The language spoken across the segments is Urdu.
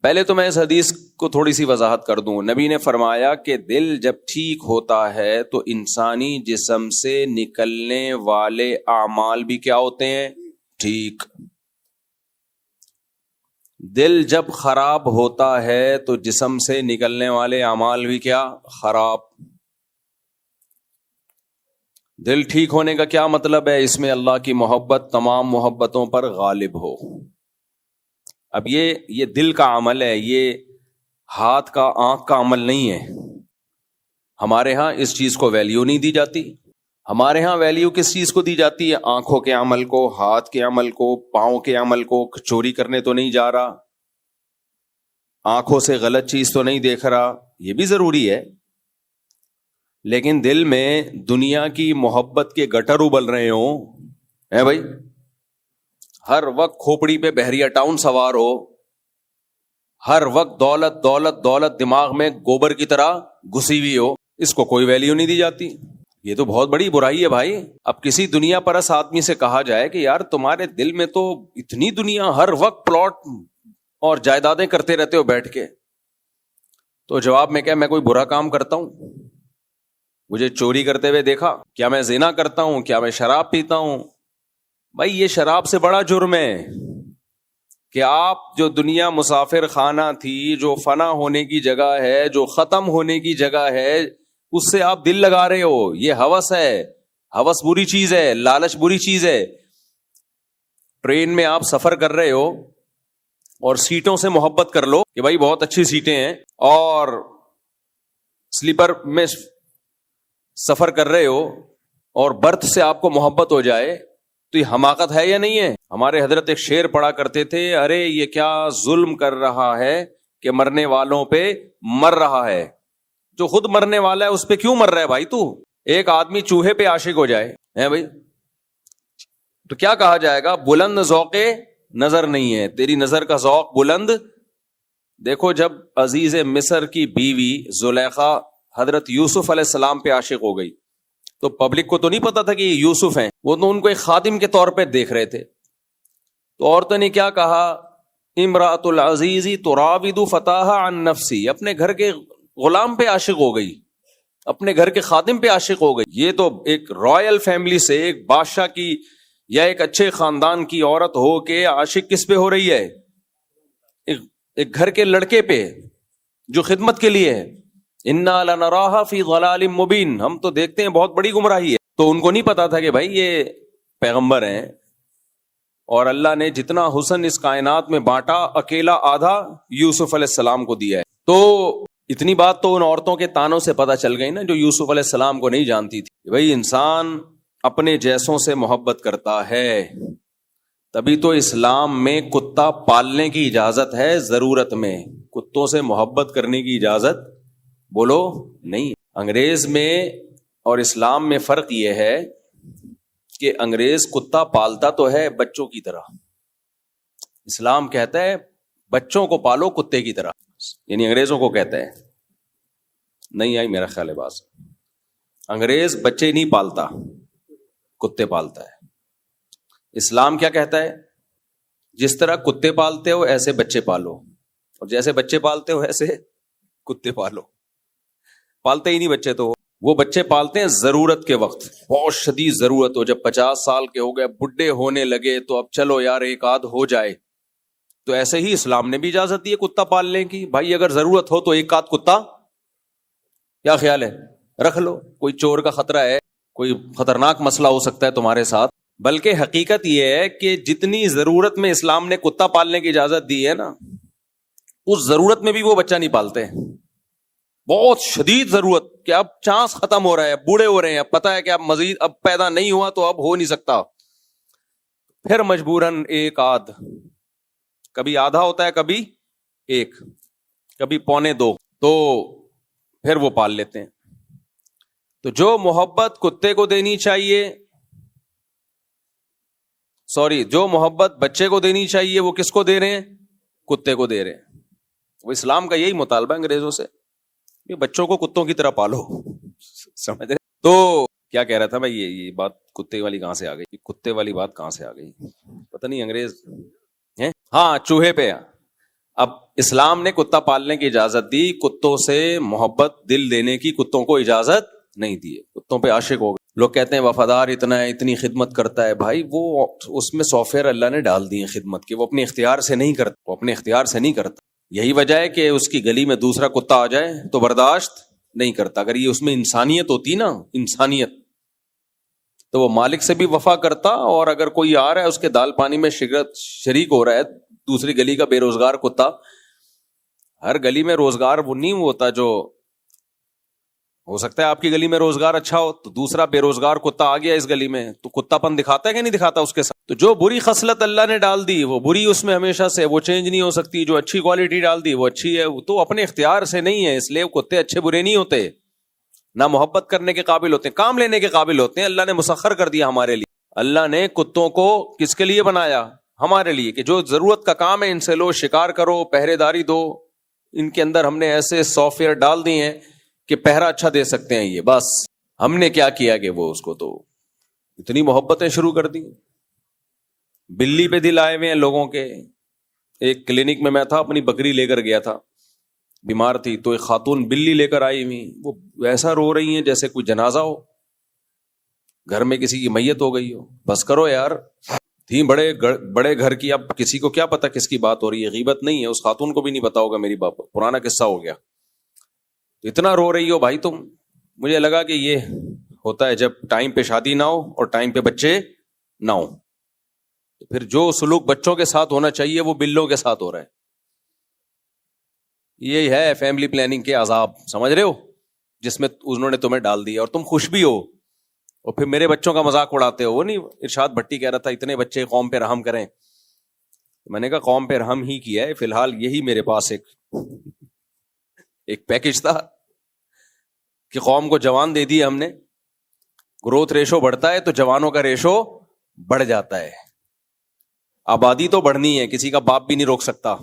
پہلے تو میں اس حدیث کو تھوڑی سی وضاحت کر دوں. نبی نے فرمایا کہ دل جب ٹھیک ہوتا ہے تو انسانی جسم سے نکلنے والے اعمال بھی کیا ہوتے ہیں؟ ٹھیک. دل جب خراب ہوتا ہے تو جسم سے نکلنے والے اعمال بھی کیا؟ خراب. دل ٹھیک ہونے کا کیا مطلب ہے؟ اس میں اللہ کی محبت تمام محبتوں پر غالب ہو. اب یہ دل کا عمل ہے، یہ ہاتھ کا آنکھ کا عمل نہیں ہے. ہمارے ہاں اس چیز کو ویلیو نہیں دی جاتی. ہمارے ہاں ویلیو کس چیز کو دی جاتی ہے؟ آنکھوں کے عمل کو، ہاتھ کے عمل کو، پاؤں کے عمل کو. چوری کرنے تو نہیں جا رہا، آنکھوں سے غلط چیز تو نہیں دیکھ رہا، یہ بھی ضروری ہے. لیکن دل میں دنیا کی محبت کے گٹر ابل رہے ہوں ہے بھائی، ہر وقت کھوپڑی پہ بحریہ ٹاؤن سوار ہو، ہر وقت دولت دولت دولت دماغ میں گوبر کی طرح گھسی ہوئی ہو، اس کو کوئی ویلیو نہیں دی جاتی. یہ تو بہت بڑی برائی ہے بھائی. اب کسی دنیا پرست آدمی سے کہا جائے کہ یار تمہارے دل میں تو اتنی دنیا، ہر وقت پلاٹ اور جائیدادیں کرتے رہتے ہو بیٹھ کے، تو جواب میں کیا میں کوئی برا کام کرتا ہوں؟ مجھے چوری کرتے ہوئے دیکھا؟ کیا میں زنا کرتا ہوں؟ کیا میں شراب پیتا ہوں؟ بھائی یہ شراب سے بڑا جرم ہے کہ آپ جو دنیا مسافر خانہ تھی، جو فنا ہونے کی جگہ ہے، جو ختم ہونے کی جگہ ہے، اس سے آپ دل لگا رہے ہو. یہ ہوس ہے. ہوس بری چیز ہے، لالچ بری چیز ہے. ٹرین میں آپ سفر کر رہے ہو اور سیٹوں سے محبت کر لو کہ بھائی بہت اچھی سیٹیں ہیں، اور سلیپر میں سفر کر رہے ہو اور برتھ سے آپ کو محبت ہو جائے، تو یہ حماقت ہے یا نہیں ہے؟ ہمارے حضرت ایک شعر پڑھا کرتے تھے، ارے یہ کیا ظلم کر رہا ہے کہ مرنے والوں پہ مر رہا ہے. جو خود مرنے والا ہے اس پہ کیوں مر رہا ہے بھائی تو؟ ایک آدمی چوہے پہ عاشق ہو جائے ہے بھائی تو کیا کہا جائے گا؟ بلند ذوق نظر نہیں ہے، تیری نظر کا ذوق بلند. دیکھو جب عزیز مصر کی بیوی زلیخا حضرت یوسف علیہ السلام پہ عاشق ہو گئی تو پبلک کو تو نہیں پتا تھا کہ یہ یوسف ہیں، وہ تو ان کو ایک خادم کے طور پہ دیکھ رہے تھے. تو عورتوں نے کیا کہا؟ امراۃ العزیز تراود فتاها عن نفسی، اپنے گھر کے غلام پہ عاشق ہو گئی، اپنے گھر کے خادم پہ عاشق ہو گئی. یہ تو ایک رائل فیملی سے، ایک بادشاہ کی یا ایک اچھے خاندان کی عورت ہو کے عاشق کس پہ ہو رہی ہے؟ ایک گھر کے لڑکے پہ جو خدمت کے لیے ہے. انا لنراها فی ضلال مبین، ہم تو دیکھتے ہیں بہت بڑی گمراہی ہے. تو ان کو نہیں پتا تھا کہ بھائی یہ پیغمبر ہیں، اور اللہ نے جتنا حسن اس کائنات میں بانٹا اکیلا آدھا یوسف علیہ السلام کو دیا ہے. تو اتنی بات تو ان عورتوں کے تانوں سے پتہ چل گئی نا جو یوسف علیہ السلام کو نہیں جانتی تھی. بھائی انسان اپنے جیسوں سے محبت کرتا ہے، تبھی تو اسلام میں کتا پالنے کی اجازت ہے. ضرورت میں کتوں سے محبت کرنے کی اجازت بولو نہیں. انگریز میں اور اسلام میں فرق یہ ہے کہ انگریز کتا پالتا تو ہے بچوں کی طرح، اسلام کہتا ہے بچوں کو پالو کتے کی طرح. یعنی انگریزوں کو کہتا ہے، نہیں آئی میرا خیال ہے بات. انگریز بچے نہیں پالتا، کتے پالتا ہے. اسلام کیا کہتا ہے؟ جس طرح کتے پالتے ہو ایسے بچے پالو، اور جیسے بچے پالتے ہو ایسے کتے پالو. پالتے ہی نہیں بچے، تو وہ بچے پالتے ہیں ضرورت کے وقت، بہت شدید ضرورت ہو، جب 50 سال کے ہو گئے، بڈھے ہونے لگے، تو اب چلو یار ایک آدھ ہو جائے. تو ایسے ہی اسلام نے بھی اجازت دی ہے کتا پالنے کی. بھائی اگر ضرورت ہو تو ایک آدھ کتا، کیا خیال ہے، رکھ لو. کوئی چور کا خطرہ ہے، کوئی خطرناک مسئلہ ہو سکتا ہے تمہارے ساتھ. بلکہ حقیقت یہ ہے کہ جتنی ضرورت میں اسلام نے کتا پالنے کی اجازت دی ہے نا، اس ضرورت میں بھی وہ بچہ نہیں پالتے. بہت شدید ضرورت کہ اب چانس ختم ہو رہا ہے، بوڑھے ہو رہے ہیں، اب پتا ہے کہ اب مزید اب پیدا نہیں ہوا تو اب ہو نہیں سکتا، پھر مجبوراً ایک آدھ، کبھی آدھا ہوتا ہے، کبھی ایک، کبھی پونے دو، تو پھر وہ پال لیتے ہیں. تو جو محبت کتے کو دینی چاہیے، جو محبت بچے کو دینی چاہیے، وہ کس کو دے رہے ہیں؟ کتے کو دے رہے ہیں. وہ اسلام کا یہی مطالبہ انگریزوں سے کہ بچوں کو کتوں کی طرح پالو. سمجھ رہے؟ تو کیا کہہ رہا تھا میں، یہ بات کتے والی کہاں سے آ گئی؟ کتے والی بات کہاں سے آ گئی؟ پتہ نہیں، انگریز ہیں. ہاں چوہے پہ. اب اسلام نے کتا پالنے کی اجازت دی، کتوں سے محبت دل دینے کی کتوں کو اجازت نہیں دی، کتوں پہ عاشق ہو گئے. لوگ کہتے ہیں وفادار اتنا ہے، اتنی خدمت کرتا ہے. بھائی وہ اس میں سافٹ ویئر اللہ نے ڈال دی ہے خدمت کے، وہ اپنے اختیار سے نہیں کرتا، وہ اپنے اختیار سے نہیں کرتا. یہی وجہ ہے کہ اس کی گلی میں دوسرا کتا آ جائے تو برداشت نہیں کرتا. اگر یہ اس میں انسانیت ہوتی نا، انسانیت، تو وہ مالک سے بھی وفا کرتا. اور اگر کوئی آ رہا ہے اس کے دال پانی میں شریک ہو رہا ہے، دوسری گلی کا بے روزگار کتا، ہر گلی میں روزگار وہ نہیں ہوتا جو ہو سکتا ہے آپ کی گلی میں روزگار اچھا ہو تو دوسرا بے روزگار کتا آ گیا اس گلی میں تو کتا پن دکھاتا ہے کہ نہیں دکھاتا اس کے ساتھ. تو جو بری خصلت اللہ نے ڈال دی وہ بری اس میں ہمیشہ سے، وہ چینج نہیں ہو سکتی. جو اچھی کوالٹی ڈال دی وہ اچھی ہے، تو اپنے اختیار سے نہیں ہے. اس لیے کتے اچھے برے نہیں ہوتے، نہ محبت کرنے کے قابل ہوتے ہیں، کام لینے کے قابل ہوتے ہیں. اللہ نے مسخر کر دیا ہمارے لیے. اللہ نے کتوں کو کس کے لیے بنایا؟ ہمارے لیے، کہ جو ضرورت کا کام ہے ان سے لو، شکار کرو، پہرے داری دو. ان کے اندر ہم نے ایسے سافٹ ویئر ڈال دیے ہیں کہ پہرا اچھا دے سکتے ہیں. یہ بس ہم نے کیا کیا کہ وہ اس کو تو اتنی محبتیں شروع کر دی. بلی پہ دل آئے ہوئے ہیں لوگوں کے. ایک کلینک میں تھا، اپنی بکری لے کر گیا تھا، بیمار تھی، تو ایک خاتون بلی لے کر آئی ہوئی، وہ ایسا رو رہی ہیں جیسے کوئی جنازہ ہو، گھر میں کسی کی میت ہو گئی ہو. بس کرو یار، تھی بڑے گھر کی. اب کسی کو کیا پتا کس کی بات ہو رہی ہے، غیبت نہیں ہے، اس خاتون کو بھی نہیں پتا ہوگا میری بات، پرانا قصہ ہو گیا. اتنا رو رہی ہو بھائی تم. مجھے لگا کہ یہ ہوتا ہے جب ٹائم پہ شادی نہ ہو اور ٹائم پہ بچے نہ ہو، تو پھر جو سلوک بچوں کے ساتھ ہونا چاہیے وہ بلوں کے ساتھ ہو رہا ہے. یہی ہے فیملی پلاننگ کے عذاب، سمجھ رہے ہو، جس میں انہوں نے تمہیں ڈال دیا. اور تم خوش بھی ہو اور پھر میرے بچوں کا مذاق اڑاتے ہو. وہ نہیں ارشاد بھٹی کہہ رہا تھا اتنے بچے قوم پہ رحم کریں. میں نے کہا قوم پہ رحم ہی کیا ہے، فی الحال یہی میرے پاس ایک پیکج تھا کہ قوم کو جوان دے دی ہم نے. گروتھ ریشو بڑھتا ہے تو جوانوں کا ریشو بڑھ جاتا ہے. آبادی تو بڑھنی ہے، کسی کا باپ بھی نہیں روک سکتا.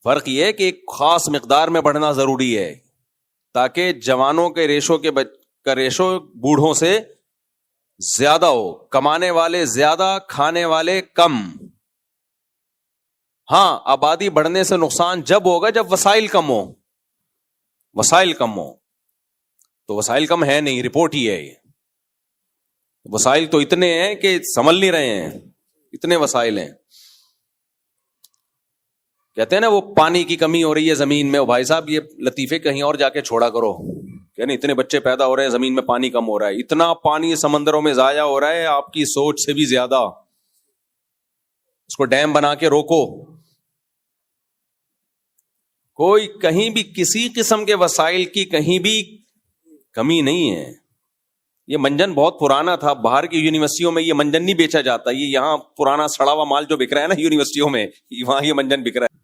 فرق یہ ہے کہ ایک خاص مقدار میں بڑھنا ضروری ہے تاکہ جوانوں کے ریشو کا ریشو بوڑھوں سے زیادہ ہو. کمانے والے زیادہ، کھانے والے کم. ہاں، آبادی بڑھنے سے نقصان جب ہوگا جب وسائل کم ہو. وسائل کم ہو تو وسائل کم ہے نہیں، رپورٹ ہی ہے یہ. وسائل تو اتنے ہیں کہ سنبھل نہیں رہے ہیں، اتنے وسائل ہیں. کہتے ہیں نا وہ پانی کی کمی ہو رہی ہے زمین میں. بھائی صاحب یہ لطیفے کہیں اور جا کے چھوڑا کرو، کہ نہیں اتنے بچے پیدا ہو رہے ہیں، زمین میں پانی کم ہو رہا ہے. اتنا پانی سمندروں میں ضائع ہو رہا ہے آپ کی سوچ سے بھی زیادہ. اس کو ڈیم بنا کے روکو. کوئی کہیں بھی کسی قسم کے وسائل کی کہیں بھی کمی نہیں ہے. یہ منجن بہت پرانا تھا، باہر کی یونیورسٹیوں میں یہ منجن نہیں بیچا جاتا. یہ یہاں پرانا سڑا ہوا مال جو بک رہا ہے نا یونیورسٹیوں میں، وہاں یہ منجن بک رہا ہے.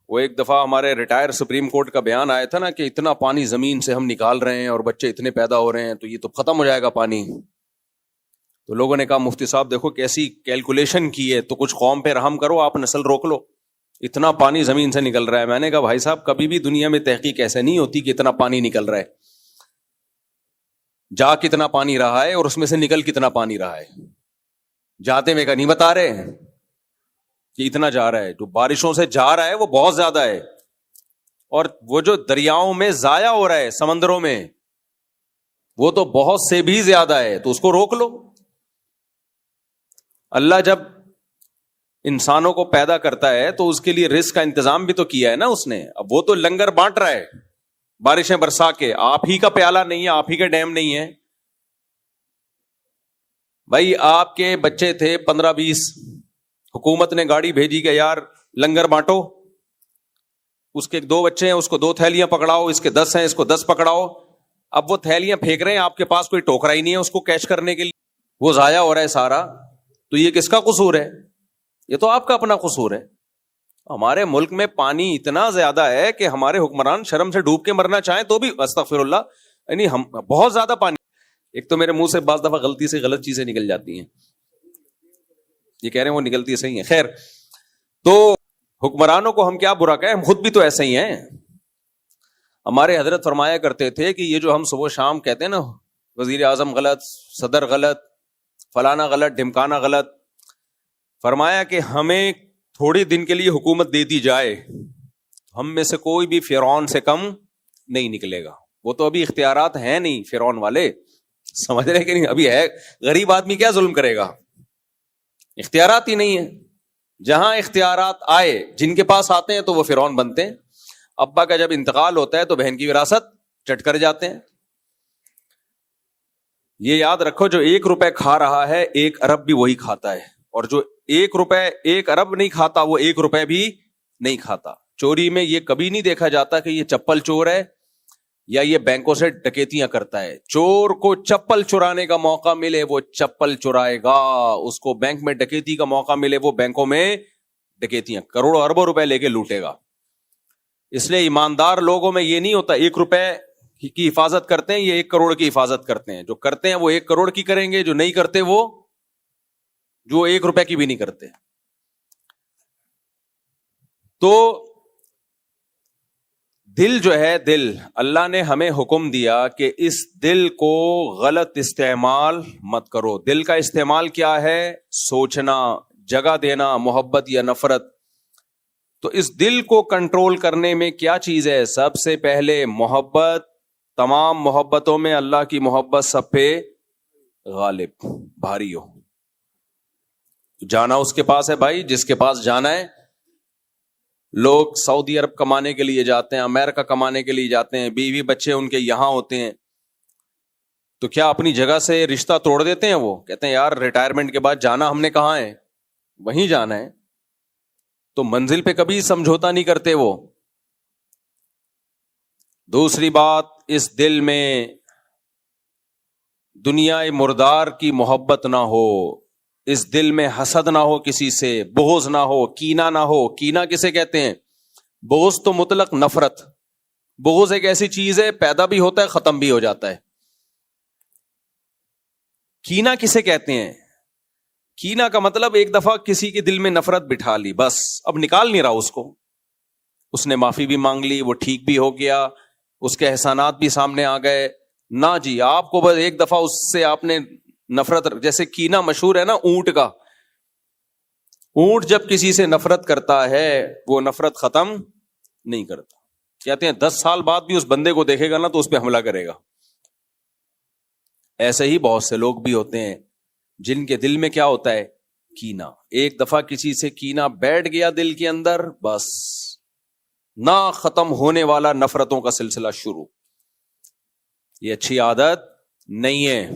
وہ ایک دفعہ ہمارے ریٹائر سپریم کورٹ کا بیان آیا تھا نا کہ اتنا پانی زمین سے ہم نکال رہے ہیں اور بچے اتنے پیدا ہو رہے ہیں تو یہ تو ختم ہو جائے گا پانی. تو لوگوں نے کہا مفتی صاحب دیکھو کیسی کیلکولیشن کی ہے، تو کچھ قوم پہ رحم کرو، آپ نسل روک لو، اتنا پانی زمین سے نکل رہا ہے. میں نے کہا بھائی صاحب کبھی بھی دنیا میں تحقیق ایسے نہیں ہوتی کہ اتنا پانی نکل رہا ہے. جا کتنا پانی رہا ہے اور اس میں سے نکل کتنا پانی رہا ہے. جاتے میں کا نہیں بتا رہے کہ اتنا جا رہا ہے. جو بارشوں سے جا رہا ہے وہ بہت زیادہ ہے، اور وہ جو دریاؤں میں ضائع ہو رہا ہے سمندروں میں وہ تو بہت سے بھی زیادہ ہے. تو اس کو روک لو. اللہ جب انسانوں کو پیدا کرتا ہے تو اس کے لیے رزق کا انتظام بھی تو کیا ہے نا اس نے. اب وہ تو لنگر بانٹ رہا ہے بارشیں برسا کے، آپ ہی کا پیالہ نہیں ہے، آپ ہی کا ڈیم نہیں ہے. بھائی آپ کے بچے تھے 15-20، حکومت نے گاڑی بھیجی کہ یار لنگر بانٹو. اس کے 2 بچے ہیں، اس کو 2 تھیلیاں پکڑاؤ، اس کے 10 ہیں، اس کو 10 پکڑاؤ. اب وہ تھیلیاں پھینک رہے ہیں، آپ کے پاس کوئی ٹوکرا ہی نہیں ہے اس کو کیش کرنے کے لیے، وہ ضائع ہو رہا ہے سارا. تو یہ کس کا قصور ہے؟ یہ تو آپ کا اپنا قصور ہے. ہمارے ملک میں پانی اتنا زیادہ ہے کہ ہمارے حکمران شرم سے ڈوب کے مرنا چاہیں تو بھی استغفر اللہ، یعنی ہم بہت زیادہ پانی. ایک تو میرے منہ سے بعض دفعہ غلطی سے غلط چیزیں نکل جاتی ہیں، یہ کہہ رہے ہیں وہ نکلتی صحیح ہے. خیر، تو حکمرانوں کو ہم کیا برا کہیں، ہم خود بھی تو ایسے ہی ہیں. ہمارے حضرت فرمایا کرتے تھے کہ یہ جو ہم صبح شام کہتے ہیں نا وزیر اعظم غلط، صدر غلط، فلانا غلط، ڈھمکانا غلط، فرمایا کہ ہمیں تھوڑے دن کے لیے حکومت دے دی جائے ہم میں سے کوئی بھی فرعون سے کم نہیں نکلے گا. وہ تو ابھی اختیارات ہیں نہیں فرعون والے, سمجھ رہے کہ نہیں, ابھی ہے. غریب آدمی کیا ظلم کرے گا, اختیارات ہی نہیں ہے. جہاں اختیارات آئے, جن کے پاس آتے ہیں تو وہ فرعون بنتے ہیں. ابا کا جب انتقال ہوتا ہے تو بہن کی وراثت چٹ کر جاتے ہیں. یہ یاد رکھو, جو 1 روپے کھا رہا ہے 1 ارب بھی وہی کھاتا ہے, اور جو 1 روپے 1 ارب نہیں کھاتا وہ 1 روپے بھی نہیں کھاتا. چوری میں یہ کبھی نہیں دیکھا جاتا کہ یہ چپل چور ہے یا یہ بینکوں سے ڈکیتیاں کرتا ہے. چور کو چپل چرانے کا موقع ملے وہ چپل چرائے گا, اس کو بینک میں ڈکیتی کا موقع ملے وہ بینکوں میں ڈکیتیاں کروڑوں اربوں روپے لے کے لوٹے گا. اس لیے ایماندار لوگوں میں یہ نہیں ہوتا 1 روپے کی حفاظت کرتے ہیں, یہ 1 کروڑ کی حفاظت کرتے ہیں. جو کرتے ہیں وہ 1 کروڑ کی کریں گے, جو نہیں کرتے وہ جو 1 روپے کی بھی نہیں کرتے. تو دل جو ہے, دل اللہ نے ہمیں حکم دیا کہ اس دل کو غلط استعمال مت کرو. دل کا استعمال کیا ہے؟ سوچنا, جگہ دینا, محبت یا نفرت. تو اس دل کو کنٹرول کرنے میں کیا چیز ہے؟ سب سے پہلے محبت. تمام محبتوں میں اللہ کی محبت سب پہ غالب, بھاری ہو. جانا اس کے پاس ہے بھائی جس کے پاس جانا ہے. لوگ سعودی عرب کمانے کے لیے جاتے ہیں, امریکہ کمانے کے لیے جاتے ہیں, بیوی بچے ان کے یہاں ہوتے ہیں, تو کیا اپنی جگہ سے رشتہ توڑ دیتے ہیں؟ وہ کہتے ہیں یار ریٹائرمنٹ کے بعد جانا ہم نے کہاں ہے, وہیں جانا ہے. تو منزل پہ کبھی سمجھوتا نہیں کرتے وہ. دوسری بات, اس دل میں دنیا مردار کی محبت نہ ہو. اس دل میں حسد نہ ہو, کسی سے بغض نہ ہو, کینہ نہ ہو. کینہ کسے کہتے ہیں؟ بغض تو مطلق نفرت. بغض ایک ایسی چیز ہے پیدا بھی ہوتا ہے ختم بھی ہو جاتا ہے. کینہ کسے کہتے ہیں؟ کینہ کا مطلب ایک دفعہ کسی کے دل میں نفرت بٹھا لی, بس اب نکال نہیں رہا اس کو. اس نے معافی بھی مانگ لی, وہ ٹھیک بھی ہو گیا, اس کے احسانات بھی سامنے آ گئے. نہ جی, آپ کو بس ایک دفعہ اس سے آپ نے نفرت, جیسے کینہ مشہور ہے نا اونٹ کا. اونٹ جب کسی سے نفرت کرتا ہے وہ نفرت ختم نہیں کرتا. کہتے ہیں 10 سال بعد بھی اس بندے کو دیکھے گا نا تو اس پہ حملہ کرے گا. ایسے ہی بہت سے لوگ بھی ہوتے ہیں جن کے دل میں کیا ہوتا ہے؟ کینہ. ایک دفعہ کسی سے کینہ بیٹھ گیا دل کے اندر, بس نہ ختم ہونے والا نفرتوں کا سلسلہ شروع. یہ اچھی عادت نہیں ہے.